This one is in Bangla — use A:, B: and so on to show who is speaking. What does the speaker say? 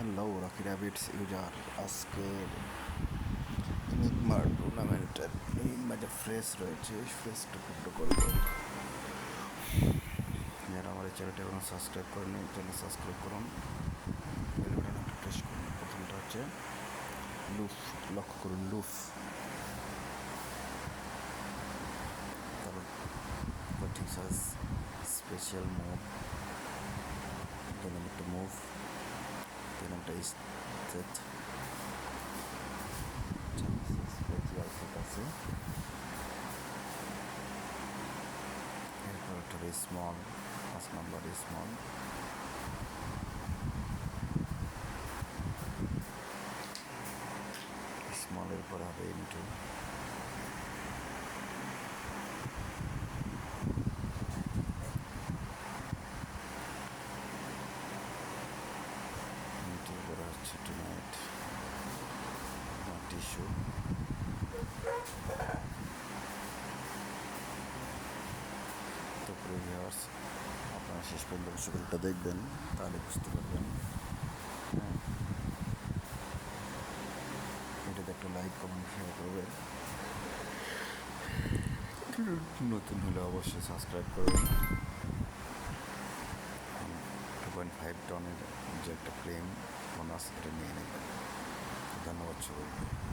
A: হ্যালো রকি র্যাবিটস ইউজার, আজকের এনিগমা টুর্নামেন্টের এনিগমাটা ফ্রেশ রয়েছে, ফ্রেশটা একটু করবো। যারা আমার এই চ্যানেলটা এখনো সাবস্ক্রাইব করেনি, চ্যানেল সাবস্ক্রাইব করুন, বেল বাটনে একটু প্রেস করুন। প্রথমটা হচ্ছে লুফ, লক্ষ্য করুন লুফ, তারপর ঠিক সাজ স্পেশাল মুভ, দেন একটা মুভ, দেন একটা স্টেট স্পেশাল সেট আছে, এরপর একটা স্মল 5 নম্বর স্মল, স্মলের পর হবে ইন্টু, ইন্টুর পরে হচ্ছে টুনাইট টিস্যু। তো ভিউয়ার্স, আপনারা শেষ পর্যন্ত ভিডিওটা দেখবেন, তাহলে বুঝতে পারবেন। হ্যাঁ, এটাতে একটা লাইক কমেন্ট শেয়ার করবেন, নতুন হলে অবশ্যই সাবস্ক্রাইব করবেন। 2.5 টনের যে একটা ফ্রেম বোনাস, এটা নিয়ে নেবেন। ধন্যবাদ সবাইকে।